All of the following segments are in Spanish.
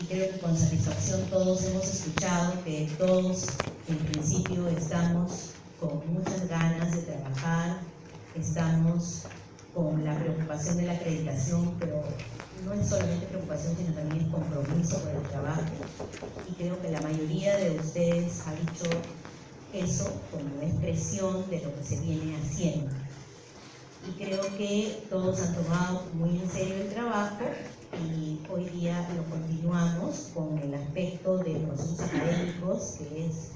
y creo que con satisfacción todos hemos escuchado que todos en principio estamos con muchas ganas de trabajar, estamos con la preocupación de la acreditación, pero no es solamente preocupación, sino también es compromiso por el trabajo, y creo que la mayoría de ustedes ha dicho eso como expresión de lo que se viene haciendo. Y creo que todos han tomado muy en serio el trabajo y hoy día lo continuamos con el aspecto de procesos académicos, que es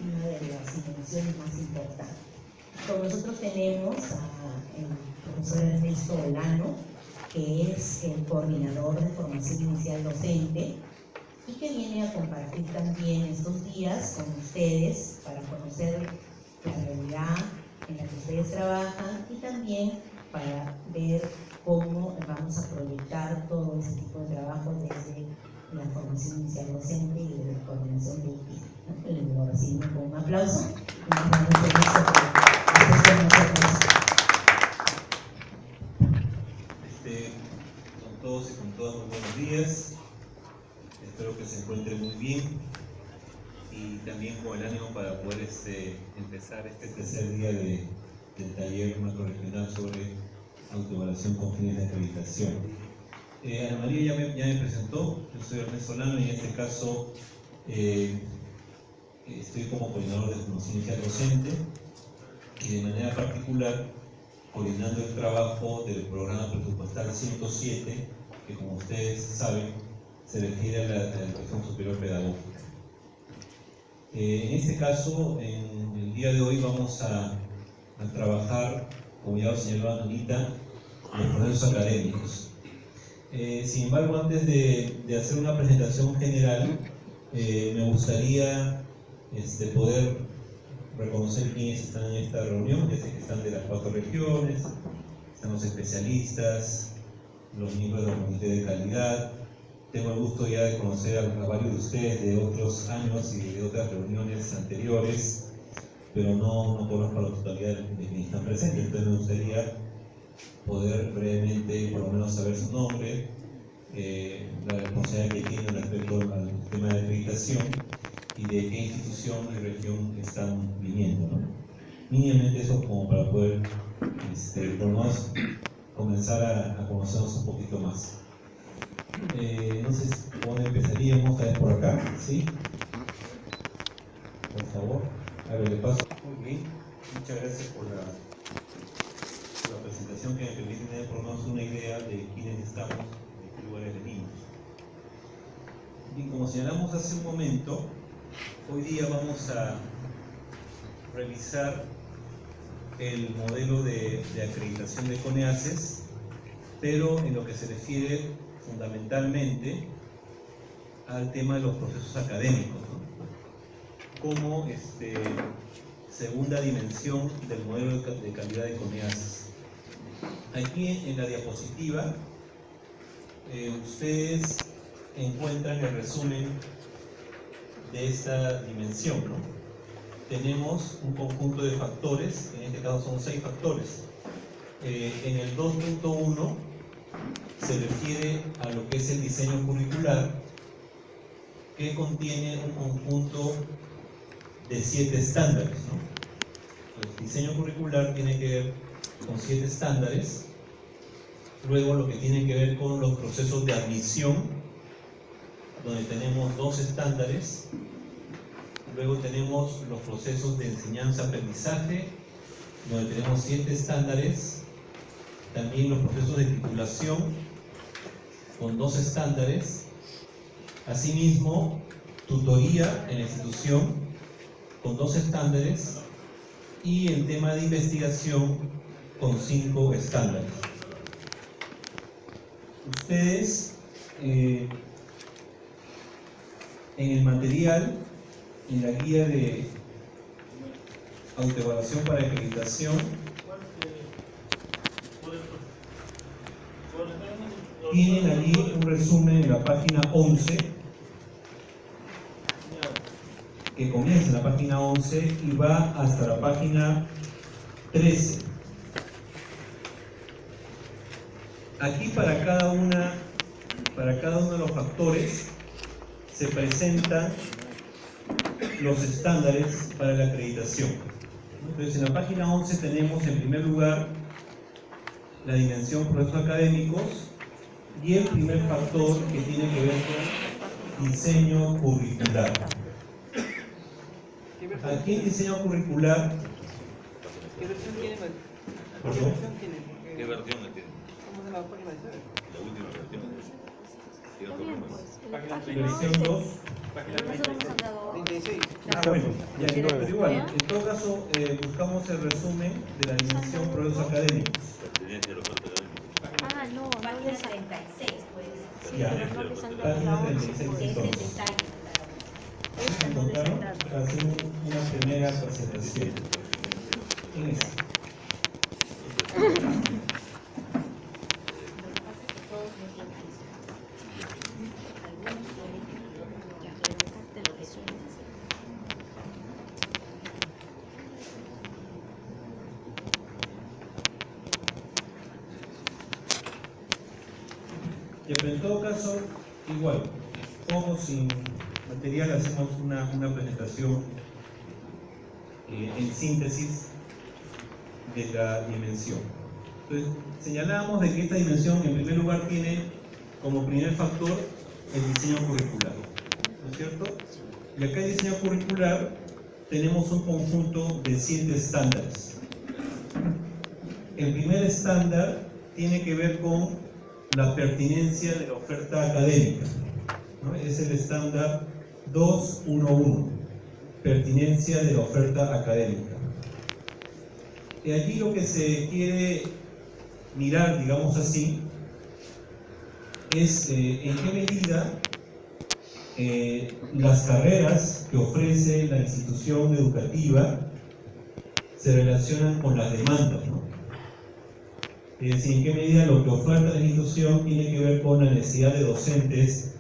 una de las dimensiones más importantes. Con nosotros tenemos al profesor Ernesto Olano, que es el coordinador de formación inicial docente y que viene a compartir también estos días con ustedes para conocer la realidad en la que ustedes trabajan y también para ver cómo vamos a proyectar todo ese tipo de trabajo desde la formación inicial docente y desde la coordinación de equipo, ¿no? Lo recibimos con un aplauso y nos damos el gusto por estés con nosotros. Con todos y con todas, muy buenos días. Espero que se encuentren muy bien y también con el ánimo para poder empezar este tercer día del taller macrorregional sobre autoevaluación con fines de acreditación. Ana María ya me presentó, yo soy Ernesto Olano y en este caso estoy como coordinador de formación inicial docente y de manera particular coordinando el trabajo del programa presupuestal 107, que como ustedes saben se refiere a la educación superior pedagógica. En este caso, en el día de hoy vamos a trabajar, como ya lo señaló Anita, los procesos académicos. Sin embargo, antes de hacer una presentación general, me gustaría poder reconocer quiénes están en esta reunión. Ya sé que están de las 4 regiones, están los especialistas, los miembros del comité de calidad. Tengo el gusto ya de conocer a varios de ustedes de otros años y de otras reuniones anteriores, pero no conozco a la totalidad de quienes están presentes. Entonces me gustaría poder brevemente, por lo menos, saber su nombre, la responsabilidad que tienen respecto al tema de acreditación y de qué institución y región están viniendo, ¿no? Mínimamente eso como para poder por lo menos comenzar a conocernos un poquito más. No sé por dónde empezaríamos, a ver por acá, ¿sí? Por favor, a ver, le paso. Muy bien, muchas gracias por la presentación que me permite tener por lo menos una idea de quiénes estamos, de qué lugares venimos. Bien, como señalamos hace un momento, hoy día vamos a revisar el modelo de acreditación de CONEACES, pero en lo que se refiere fundamentalmente al tema de los procesos académicos, ¿no? Como segunda dimensión del modelo de calidad de CONEACES. Aquí en la diapositiva ustedes encuentran el resumen de esta dimensión, ¿no? Tenemos un conjunto de factores, en este caso son 6 factores. En el 2.1 se refiere a lo que es el diseño curricular, que contiene un conjunto de 7 estándares, ¿no? El diseño curricular tiene que ver con 7 estándares. Luego lo que tiene que ver con los procesos de admisión, donde tenemos 2 estándares. Luego tenemos los procesos de enseñanza-aprendizaje, donde tenemos 7 estándares. También los procesos de titulación, con 2 estándares. Asimismo, tutoría en la institución, con 2 estándares. Y el tema de investigación, con 5 estándares. Ustedes, en el material, en la guía de autoevaluación para acreditación, tienen allí un resumen en la página 11, que comienza en la página 11 y va hasta la página 13. Aquí para cada uno de los factores se presentan los estándares para la acreditación. Entonces, en la página 11 tenemos en primer lugar la dimensión procesos académicos y el primer factor que tiene que ver con diseño curricular. Aquí en diseño curricular, ¿Qué versión tiene? ¿perdón? ¿Qué versión tiene? Estamos en la página 19. La última versión. ¿Tiene otro Bien, problema? pues, Versión 2. Página nosotros hemos dado 36. Bueno, ya, pero igual, en todo caso, buscamos el resumen de la dimensión procesos académicos. Pertenencia a la oferta académica. no Página les 36, pues, sí, Ya. pero no les han dado Página la 11 36. que es el porque detalle. esta no les han ¿Encontraron? dado. Para hacer una primera presentación. En esta. Ya, pero en todo caso, igual, como sin material hacemos una presentación en síntesis de la dimensión. Entonces, señalábamos de que esta dimensión en primer lugar tiene como primer factor el diseño curricular, ¿no es cierto? Y acá en diseño curricular tenemos un conjunto de 7 estándares. El primer estándar tiene que ver con la pertinencia de la oferta académica, ¿no? Es el estándar 211, pertinencia de la oferta académica. Y allí lo que se quiere mirar, digamos así, es en qué medida las carreras que ofrece la institución educativa se relacionan con las demandas, ¿no? Es decir, en qué medida lo que oferta la institución tiene que ver con la necesidad de docentes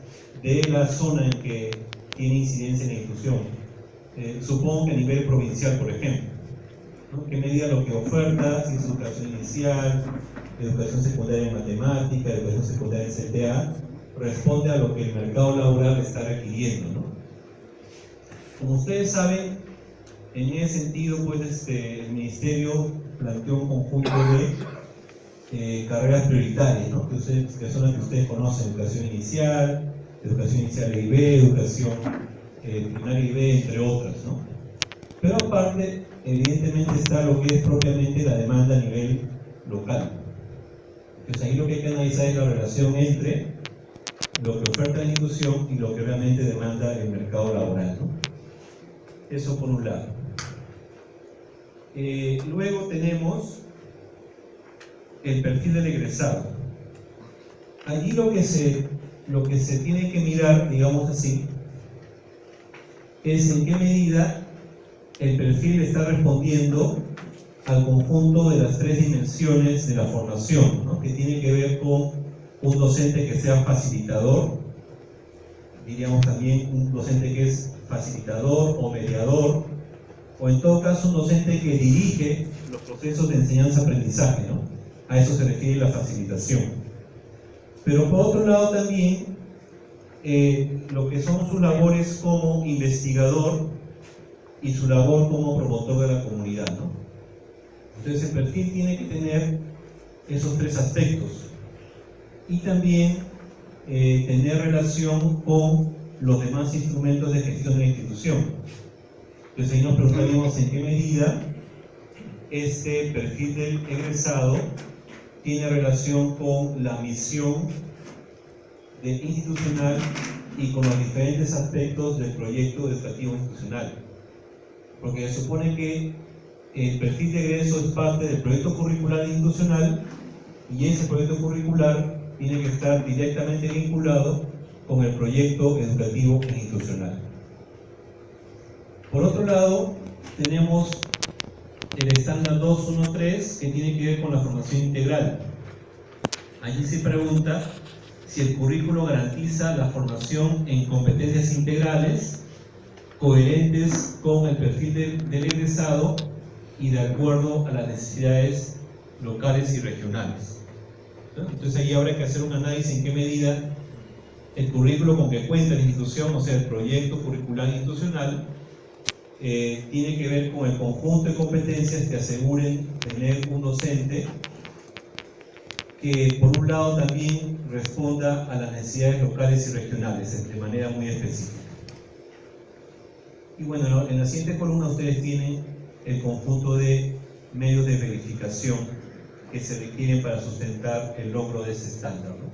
de la zona en que tiene incidencia en la institución. Supongo que a nivel provincial, por ejemplo, ¿no? ¿Qué medida lo que oferta, si es educación inicial, educación secundaria en matemática, educación secundaria en CTA, responde a lo que el mercado laboral está requiriendo, ¿no? Como ustedes saben, en ese sentido, pues el Ministerio planteó un conjunto de carreras prioritarias, ¿no? que son las que ustedes conocen: educación inicial A y B, educación primaria y B, entre otras, ¿no? Pero aparte, evidentemente está lo que es propiamente la demanda a nivel local. Entonces ahí lo que hay que analizar es la relación entre lo que oferta la institución y lo que realmente demanda el mercado laboral, ¿no? Eso por un lado. Luego tenemos el perfil del egresado. Allí lo que se tiene que mirar, digamos así, es en qué medida el perfil está respondiendo al conjunto de las 3 dimensiones de la formación, ¿no? Que tiene que ver con un docente que sea facilitador, diríamos también un docente que es facilitador o mediador, o en todo caso un docente que dirige los procesos de enseñanza-aprendizaje, ¿no? A eso se refiere la facilitación. Pero por otro lado también lo que son sus labores como investigador y su labor como promotor de la comunidad, ¿no? Entonces el perfil tiene que tener esos 3 aspectos y también tener relación con los demás instrumentos de gestión de la institución. Entonces ahí nos preguntaríamos en qué medida este perfil del egresado tiene relación con la misión institucional y con los diferentes aspectos del proyecto educativo institucional. Porque se supone que el perfil de egreso es parte del proyecto curricular institucional y ese proyecto curricular tiene que estar directamente vinculado con el proyecto educativo institucional. Por otro lado, tenemos el estándar 213 que tiene que ver con la formación integral. Allí se pregunta si el currículo garantiza la formación en competencias integrales coherentes con el perfil del egresado y de acuerdo a las necesidades locales y regionales. Entonces ahí habrá que hacer un análisis en qué medida el currículo con que cuenta la institución, o sea, el proyecto curricular institucional, tiene que ver con el conjunto de competencias que aseguren tener un docente que, por un lado, también responda a las necesidades locales y regionales de manera muy específica. Y bueno, en la siguiente columna ustedes tienen el conjunto de medios de verificación que se requieren para sustentar el logro de ese estándar, ¿no?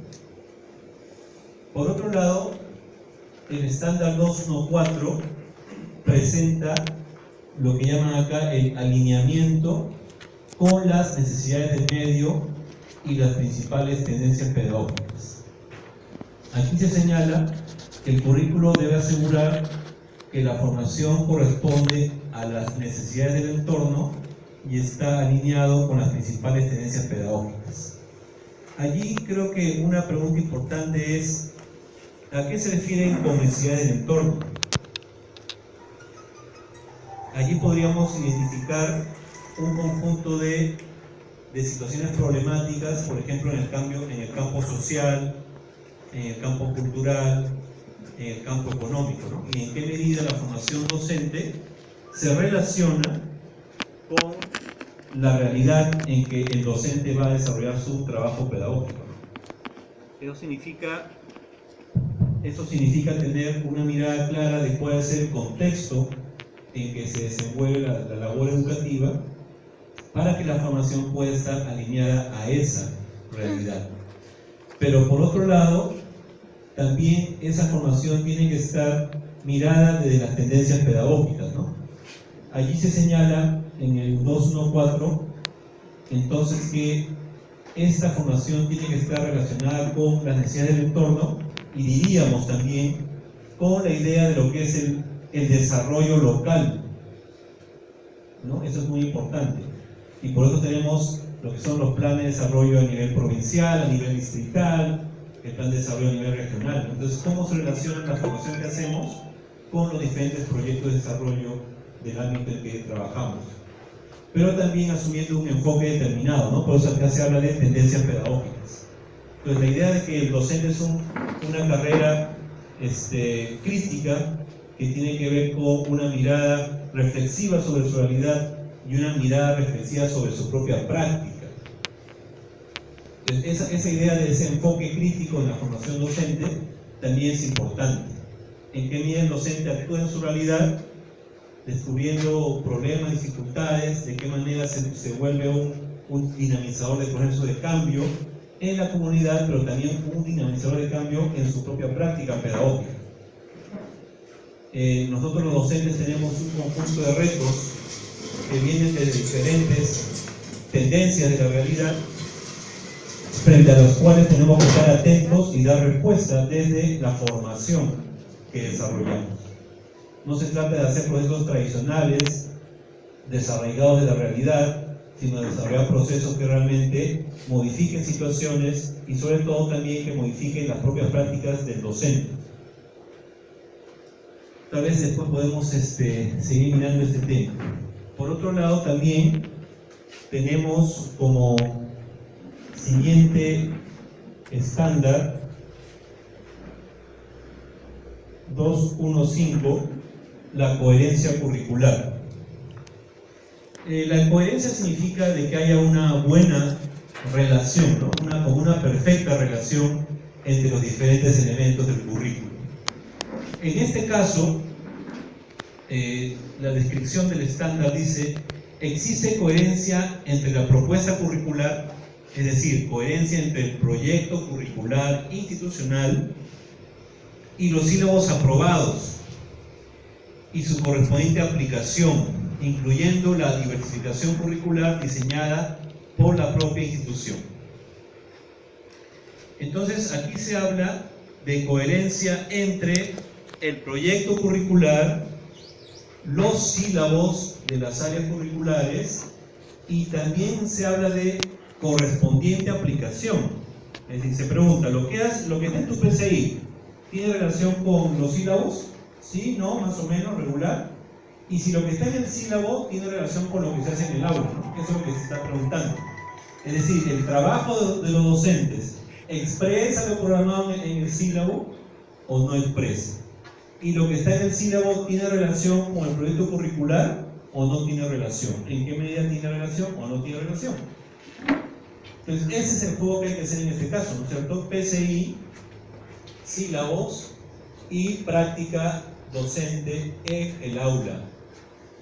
Por otro lado, el estándar 214 presenta lo que llaman acá el alineamiento con las necesidades del medio y las principales tendencias pedagógicas. Aquí se señala que el currículo debe asegurar que la formación corresponde a las necesidades del entorno y está alineado con las principales tendencias pedagógicas. Allí creo que una pregunta importante es: ¿a qué se refieren con necesidades del entorno? Allí podríamos identificar un conjunto de situaciones problemáticas, por ejemplo, en el campo social, en el campo cultural, en el campo económico, ¿no? Y en qué medida la formación docente se relaciona con la realidad en que el docente va a desarrollar su trabajo pedagógico, ¿no? Eso significa tener una mirada clara de cuál es el contexto en que se desenvuelve la labor educativa para que la formación pueda estar alineada a esa realidad. Pero por otro lado, también esa formación tiene que estar mirada desde las tendencias pedagógicas, ¿no? Allí se señala en el 214 entonces que esta formación tiene que estar relacionada con las necesidades del entorno y diríamos también con la idea de lo que es el desarrollo local, ¿no? Eso es muy importante. Y por eso tenemos lo que son los planes de desarrollo a nivel provincial, a nivel distrital, el plan de desarrollo a nivel regional. Entonces, ¿cómo se relaciona la formación que hacemos con los diferentes proyectos de desarrollo del ámbito en que trabajamos? Pero también asumiendo un enfoque determinado, ¿no? Por eso acá se habla de tendencias pedagógicas. Entonces, la idea de que el docente es una carrera crítica que tiene que ver con una mirada reflexiva sobre su realidad y una mirada reflexiva sobre su propia práctica. Entonces, esa idea de ese enfoque crítico en la formación docente también es importante. En qué medida el docente actúa en su realidad, descubriendo problemas, dificultades, de qué manera se vuelve un dinamizador de proceso de cambio en la comunidad, pero también un dinamizador de cambio en su propia práctica pedagógica. Nosotros los docentes tenemos un conjunto de retos que vienen de diferentes tendencias de la realidad, frente a los cuales tenemos que estar atentos y dar respuesta desde la formación que desarrollamos. No se trata de hacer procesos tradicionales, desarraigados de la realidad, sino de desarrollar procesos que realmente modifiquen situaciones y sobre todo también que modifiquen las propias prácticas del docente. Tal vez después podemos seguir mirando este tema. Por otro lado, también tenemos como siguiente estándar 215, la coherencia curricular. La coherencia significa de que haya una buena relación, ¿no? Como una perfecta relación entre los diferentes elementos del currículo. En este caso, la descripción del estándar dice: existe coherencia entre la propuesta curricular, es decir, coherencia entre el proyecto curricular institucional y los sílabos aprobados y su correspondiente aplicación, incluyendo la diversificación curricular diseñada por la propia institución. Entonces, aquí se habla de coherencia entre el proyecto curricular, los sílabos de las áreas curriculares, y también se habla de correspondiente aplicación. Es decir, se pregunta, ¿lo que está en tu PCI tiene relación con los sílabos? Sí, no, más o menos, regular. Y si lo que está en el sílabo tiene relación con lo que se hace en el aula, ¿no? Eso es lo que se está preguntando. Es decir, el trabajo de los docentes expresa lo programado en el sílabo, o no expresa. Y lo que está en el sílabo tiene relación con el proyecto curricular o no tiene relación. ¿En qué medida tiene relación o no tiene relación? Entonces, ese es el juego que hay que hacer en este caso, ¿no es cierto? PCI, sílabos y práctica docente en el aula,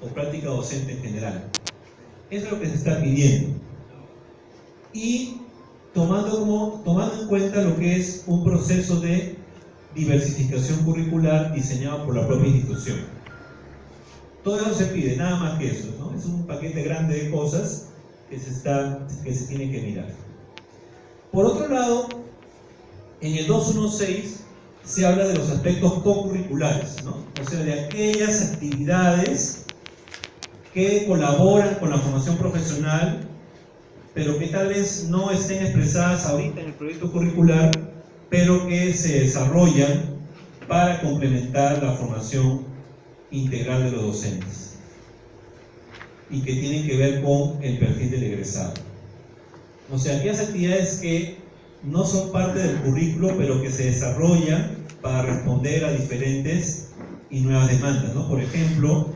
o práctica docente en general. Eso es lo que se está pidiendo. Y tomando en cuenta lo que es un proceso de diversificación curricular diseñado por la propia institución. Todo eso se pide, nada más que eso, ¿no? Es un paquete grande de cosas que se tiene que mirar. Por otro lado, en el 216 se habla de los aspectos co-curriculares, ¿no? O sea, de aquellas actividades que colaboran con la formación profesional, pero que tal vez no estén expresadas ahorita en el proyecto curricular, pero que se desarrollan para complementar la formación integral de los docentes y que tienen que ver con el perfil del egresado. O sea, aquellas actividades que no son parte del currículo, pero que se desarrollan para responder a diferentes y nuevas demandas, ¿no? Por ejemplo,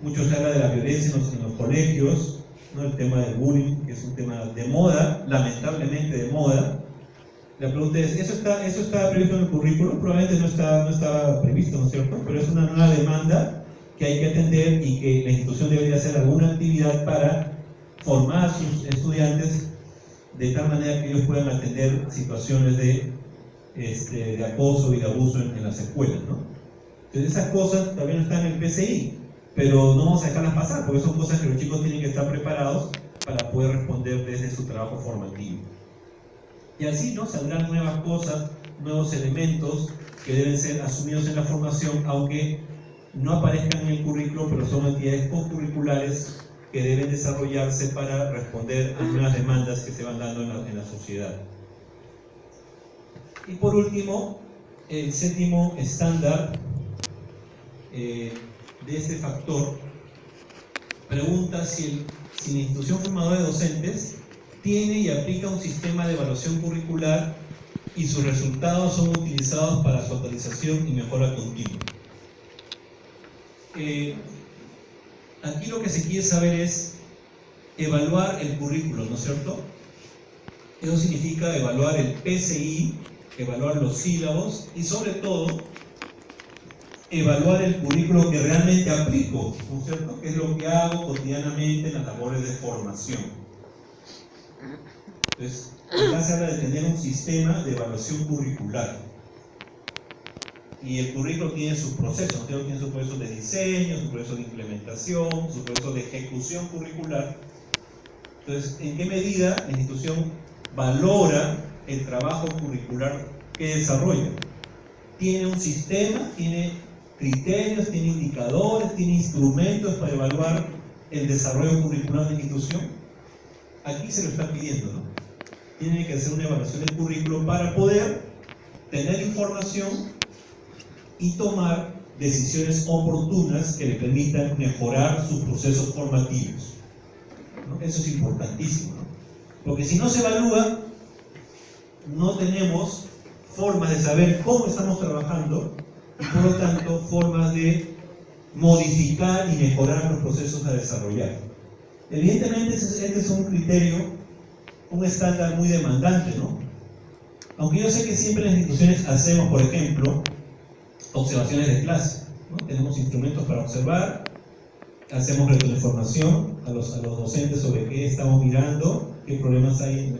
mucho se habla de la violencia en los colegios, ¿no? El tema del bullying, que es un tema de moda, lamentablemente de moda. La pregunta es, ¿eso está previsto en el currículo? Probablemente no estaba previsto, ¿no es cierto? Pero es una nueva demanda que hay que atender y que la institución debería hacer alguna actividad para formar a sus estudiantes de tal manera que ellos puedan atender situaciones de acoso y de abuso en las escuelas, ¿no? Entonces esas cosas también no están en el PCI, pero no vamos a dejarlas pasar, porque son cosas que los chicos tienen que estar preparados para poder responder desde su trabajo formativo. Y así, ¿no?, saldrán nuevas cosas, nuevos elementos que deben ser asumidos en la formación, aunque no aparezcan en el currículo, pero son actividades co-curriculares que deben desarrollarse para responder a nuevas demandas que se van dando en la sociedad. Y por último, el séptimo estándar de este factor pregunta si la institución formadora de docentes tiene y aplica un sistema de evaluación curricular y sus resultados son utilizados para su actualización y mejora continua. Aquí lo que se quiere saber es evaluar el currículo, ¿no es cierto? Eso significa evaluar el PCI, evaluar los sílabos y sobre todo evaluar el currículo que realmente aplico, ¿no es cierto? Que es lo que hago cotidianamente en las labores de formación. Entonces, acá se habla de tener un sistema de evaluación curricular. Y el currículo tiene sus procesos, ¿no? Tiene sus procesos de diseño, sus procesos de implementación, sus procesos de ejecución curricular. Entonces, ¿en qué medida la institución valora el trabajo curricular que desarrolla? Tiene un sistema, tiene criterios, tiene indicadores, tiene instrumentos para evaluar el desarrollo curricular de la institución. Aquí se lo está pidiendo, ¿no? Tiene que hacer una evaluación del currículo para poder tener información y tomar decisiones oportunas que le permitan mejorar sus procesos formativos, ¿no? Eso es importantísimo, ¿no? Porque si no se evalúa, no tenemos formas de saber cómo estamos trabajando y por lo tanto formas de modificar y mejorar los procesos a desarrollar. Evidentemente este es un criterio, un estándar muy demandante, ¿no? Aunque yo sé que siempre en las instituciones hacemos, por ejemplo, observaciones de clase, ¿no? Tenemos instrumentos para observar, hacemos retroinformación a los docentes sobre qué estamos mirando, qué problemas hay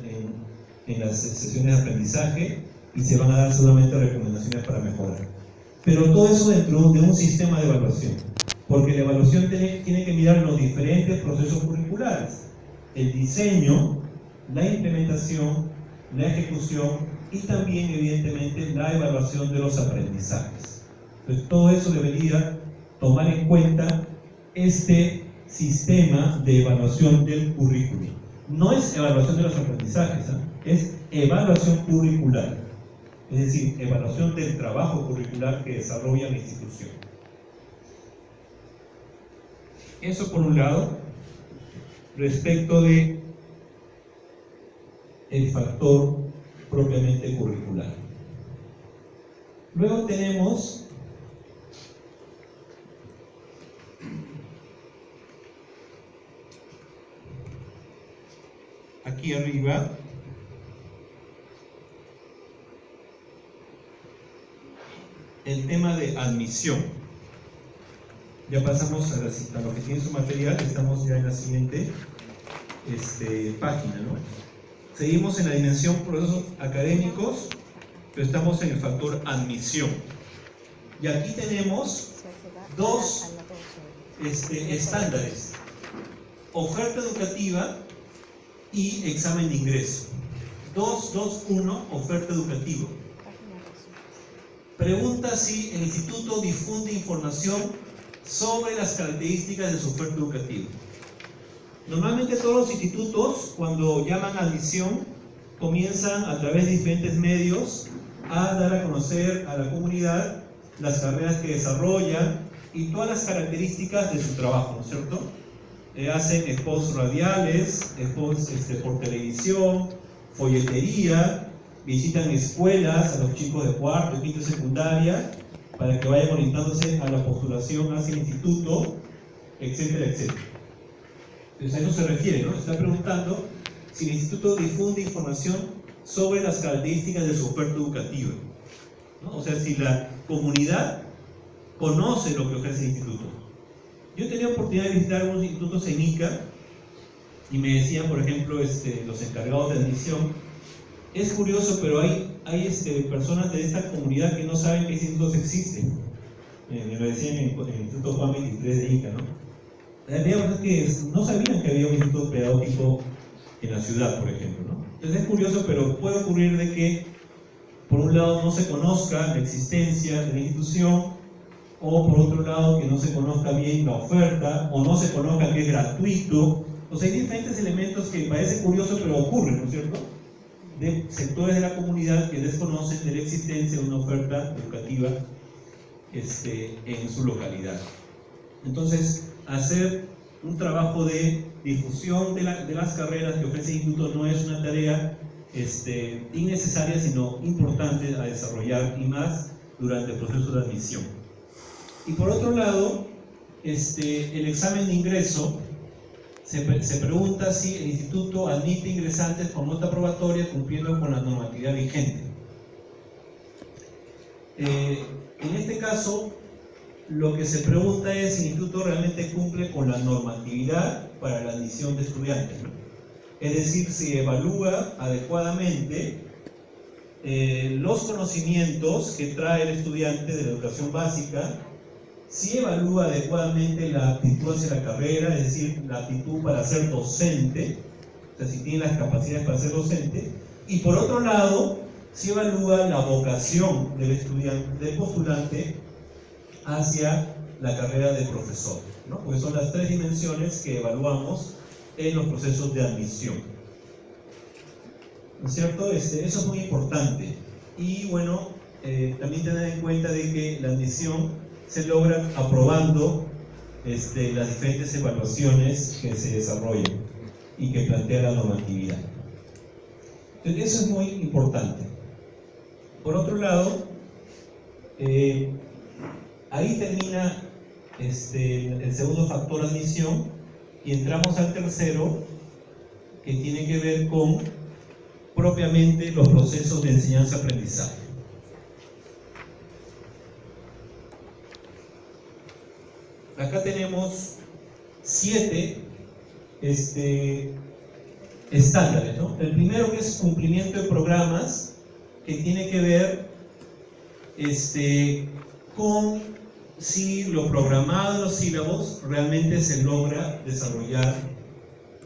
en las sesiones de aprendizaje y se van a dar seguramente recomendaciones para mejorar. Pero todo eso dentro de un sistema de evaluación, porque la evaluación tiene que mirar los diferentes procesos curriculares, el diseño, la implementación, la ejecución y también evidentemente la evaluación de los aprendizajes. Entonces todo eso debería tomar en cuenta este sistema de evaluación del currículo. No es evaluación de los aprendizajes, ¿eh? Es evaluación curricular, es decir, evaluación del trabajo curricular que desarrolla la institución. Eso por un lado, respecto de el factor propiamente curricular. Luego tenemos aquí arriba el tema de admisión. Ya pasamos a lo que tiene su material, estamos ya en la siguiente página, ¿no? Seguimos en la dimensión procesos académicos, pero estamos en el factor admisión. Y aquí tenemos dos estándares: oferta educativa y examen de ingreso. 2.2.1, oferta educativa. Pregunta si el instituto difunde información sobre las características de su oferta educativa. Normalmente todos los institutos, cuando llaman a admisión, comienzan a través de diferentes medios a dar a conocer a la comunidad las carreras que desarrollan y todas las características de su trabajo, ¿no es cierto? Hacen spots radiales, spots por televisión, folletería, visitan escuelas a los chicos de cuarto, quinto y secundaria para que vayan orientándose a la postulación hacia el instituto, etcétera, etcétera. Entonces a eso se refiere, ¿no? Está preguntando si el instituto difunde información sobre las características de su oferta educativa, ¿no? O sea, si la comunidad conoce lo que ofrece el instituto. Yo he tenido oportunidad de visitar algunos institutos en Ica y me decían, por ejemplo, los encargados de admisión: es curioso, pero hay personas de esta comunidad que no saben que institutos existen. Me lo decían en el Instituto Juan 23 de Ica, ¿no? Había personas que no sabían que había un instituto pedagógico en la ciudad, por ejemplo, ¿no? Entonces es curioso, pero puede ocurrir de que, por un lado, no se conozca la existencia de la institución, o por otro lado, que no se conozca bien la oferta, o no se conozca que es gratuito. O sea, hay diferentes elementos que parece curioso, pero ocurren, ¿no es cierto?, de sectores de la comunidad que desconocen de la existencia de una oferta educativa en su localidad. Entonces, hacer un trabajo de difusión de las carreras que ofrece el instituto no es una tarea innecesaria, sino importante a desarrollar, y más durante el proceso de admisión. Y por otro lado, el examen de ingreso se pregunta si el instituto admite ingresantes con nota probatoria cumpliendo con la normatividad vigente. En este caso, lo que se pregunta es si el instituto realmente cumple con la normatividad para la admisión de estudiantes, ¿no? Es decir, si evalúa adecuadamente los conocimientos que trae el estudiante de la educación básica, si evalúa adecuadamente la aptitud hacia la carrera, es decir, la aptitud para ser docente, o sea, si tiene las capacidades para ser docente, y por otro lado, si evalúa la vocación del estudiante, del postulante, hacia la carrera de profesor, ¿no? Porque son las tres dimensiones que evaluamos en los procesos de admisión, ¿no es cierto? Eso es muy importante. Y bueno, también tener en cuenta de que la admisión se logra aprobando las diferentes evaluaciones que se desarrollan y que plantea la normatividad. Entonces, eso es muy importante. Por otro lado, ahí termina el segundo factor de admisión y entramos al tercero, que tiene que ver con propiamente los procesos de enseñanza-aprendizaje. Acá tenemos 7 estándares, ¿no? El primero, que es cumplimiento de programas, que tiene que ver con si lo programado en los sílabos realmente se logra desarrollar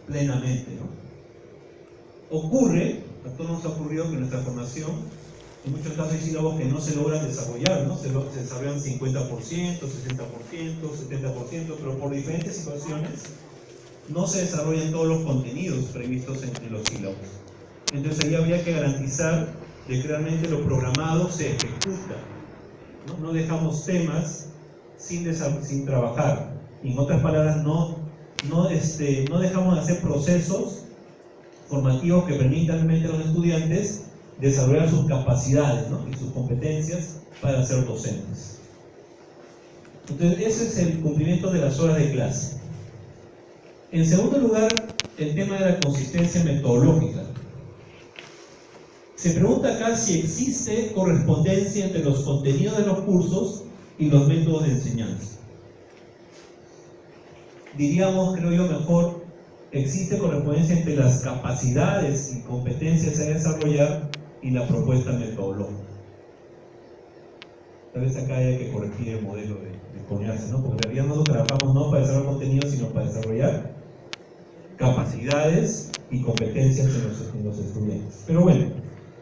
plenamente, ¿no? Ocurre, a todos nos ha ocurrido que en nuestra formación, en muchos casos hay sílabos que no se logran desarrollar, ¿no? Se desarrollan 50%, 60%, 70%, pero por diferentes situaciones no se desarrollan todos los contenidos previstos en los sílabos. Entonces ahí habría que garantizar de que realmente lo programado se ejecuta, ¿no? No dejamos temas sin trabajar. En otras palabras, no dejamos de hacer procesos formativos que permitan realmente a los estudiantes desarrollar sus capacidades, ¿no?, y sus competencias para ser docentes. Entonces, ese es el cumplimiento de las horas de clase. En segundo lugar, el tema de la consistencia metodológica. Se pregunta acá si existe correspondencia entre los contenidos de los cursos y los métodos de enseñanza. Diríamos, creo yo, mejor, existe correspondencia entre las capacidades y competencias a desarrollar y la propuesta metodológica. Tal vez acá haya que corregir el modelo de Coñace, ¿no? Porque en realidad nosotros trabajamos no para desarrollar contenidos, sino para desarrollar capacidades y competencias en los estudiantes. Pero bueno,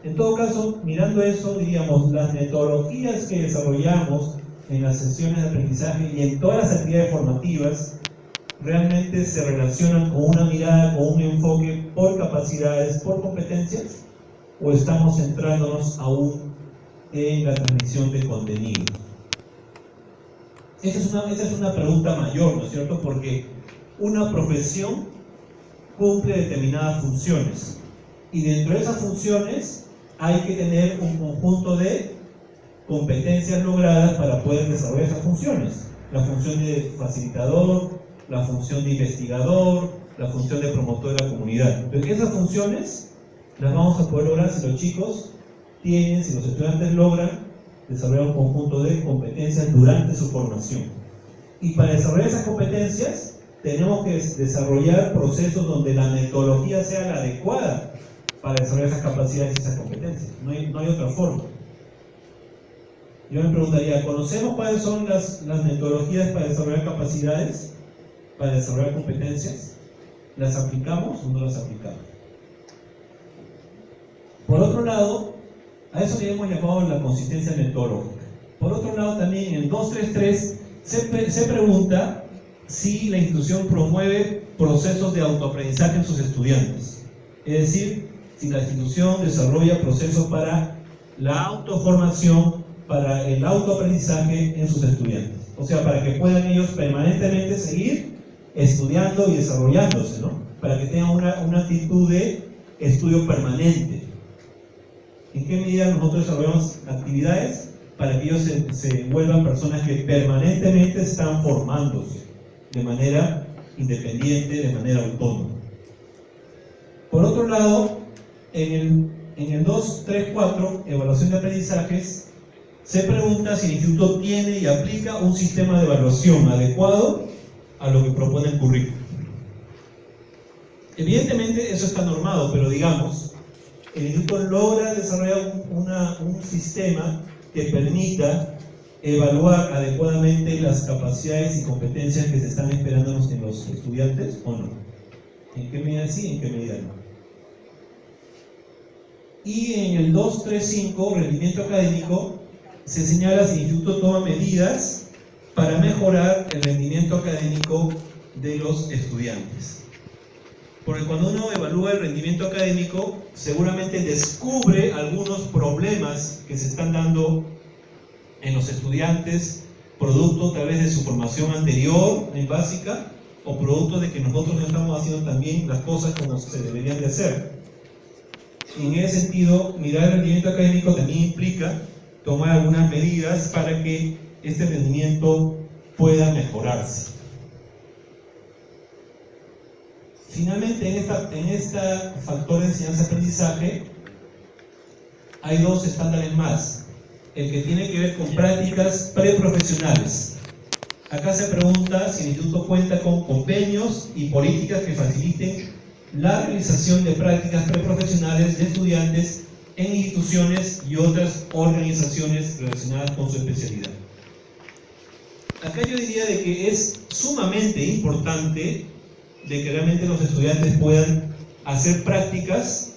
en todo caso, mirando eso, diríamos, las metodologías que desarrollamos en las sesiones de aprendizaje y en todas las actividades formativas realmente se relacionan con una mirada, con un enfoque por capacidades, por competencias, o estamos centrándonos aún en la transmisión de contenido. Esa es una pregunta mayor, ¿no es cierto? Porque una profesión cumple determinadas funciones y dentro de esas funciones hay que tener un conjunto de competencias logradas para poder desarrollar esas funciones. La función de facilitador, la función de investigador, la función de promotor de la comunidad. Entonces, esas funciones las vamos a poder lograr si los chicos tienen, si los estudiantes logran desarrollar un conjunto de competencias durante su formación. Y para desarrollar esas competencias tenemos que desarrollar procesos donde la metodología sea la adecuada para desarrollar esas capacidades y esas competencias. No hay otra forma. Yo me preguntaría, ¿conocemos cuáles son las metodologías para desarrollar capacidades, para desarrollar competencias? ¿Las aplicamos o no las aplicamos? Por otro lado, a eso le hemos llamado la consistencia metodológica. Por otro lado, también en el 233 se pregunta si la institución promueve procesos de autoaprendizaje en sus estudiantes. Es decir, si la institución desarrolla procesos para la autoformación, para el autoaprendizaje en sus estudiantes. O sea, para que puedan ellos permanentemente seguir estudiando y desarrollándose, ¿no? Para que tengan una actitud de estudio permanente. ¿En qué medida nosotros desarrollamos actividades para que ellos se vuelvan personas que permanentemente están formándose de manera independiente, de manera autónoma? Por otro lado, en el 234, evaluación de aprendizajes, se pregunta si el instituto tiene y aplica un sistema de evaluación adecuado a lo que propone el currículo. Evidentemente eso está normado, pero digamos, el instituto logra desarrollar un sistema que permita evaluar adecuadamente las capacidades y competencias que se están esperando en los estudiantes, ¿o no? ¿En qué medida sí, en qué medida no? Y en el 235, rendimiento académico, se señala si el instituto toma medidas para mejorar el rendimiento académico de los estudiantes. Porque cuando uno evalúa el rendimiento académico, seguramente descubre algunos problemas que se están dando en los estudiantes, producto tal vez de su formación anterior, en básica, o producto de que nosotros no estamos haciendo también las cosas como se deberían de hacer. En ese sentido, mirar el rendimiento académico también implica tomar algunas medidas para que este rendimiento pueda mejorarse. Finalmente, en este factor de enseñanza-aprendizaje hay dos estándares más. El que tiene que ver con prácticas preprofesionales. Acá se pregunta si el instituto cuenta con convenios y políticas que faciliten la realización de prácticas preprofesionales de estudiantes en instituciones y otras organizaciones relacionadas con su especialidad. Acá yo diría de que es sumamente importante de que realmente los estudiantes puedan hacer prácticas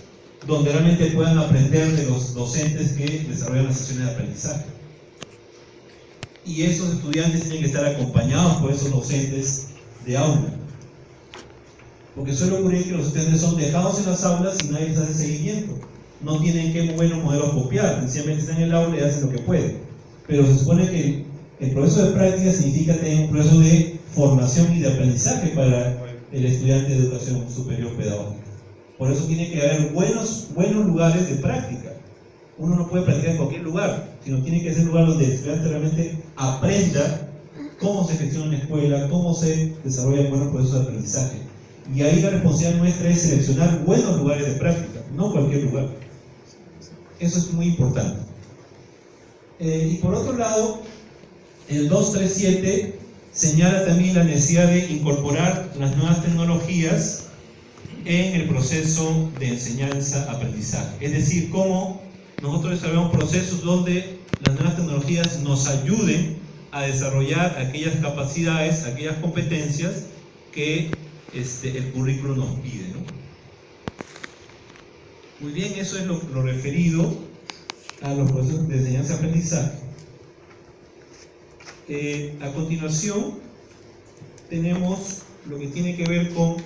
donde realmente puedan aprender de los docentes que desarrollan las sesiones de aprendizaje. Y esos estudiantes tienen que estar acompañados por esos docentes de aula. Porque suele ocurrir que los estudiantes son dejados en las aulas y nadie les hace seguimiento. No tienen que buenos modelos copiar, sencillamente están en el aula y hacen lo que pueden. Pero se supone que el proceso de práctica significa tener un proceso de formación y de aprendizaje para el estudiante de educación superior pedagógica. Por eso tiene que haber buenos lugares de práctica, uno no puede practicar en cualquier lugar, sino tiene que ser un lugar donde el estudiante realmente aprenda cómo se gestiona una escuela, cómo se desarrollan buenos procesos de aprendizaje. Y ahí la responsabilidad nuestra es seleccionar buenos lugares de práctica, no cualquier lugar. Eso es muy importante. Y por otro lado, el 237 señala también la necesidad de incorporar las nuevas tecnologías en el proceso de enseñanza-aprendizaje. Es decir, cómo nosotros desarrollamos procesos donde las nuevas tecnologías nos ayuden a desarrollar aquellas capacidades, aquellas competencias que el currículo nos pide, ¿no? Muy bien, eso es lo referido a los procesos de enseñanza-aprendizaje. A continuación, tenemos lo que tiene que ver con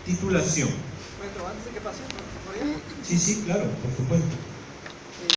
titulación. Maestro, antes de que pase, ¿podría? Sí, claro, por supuesto.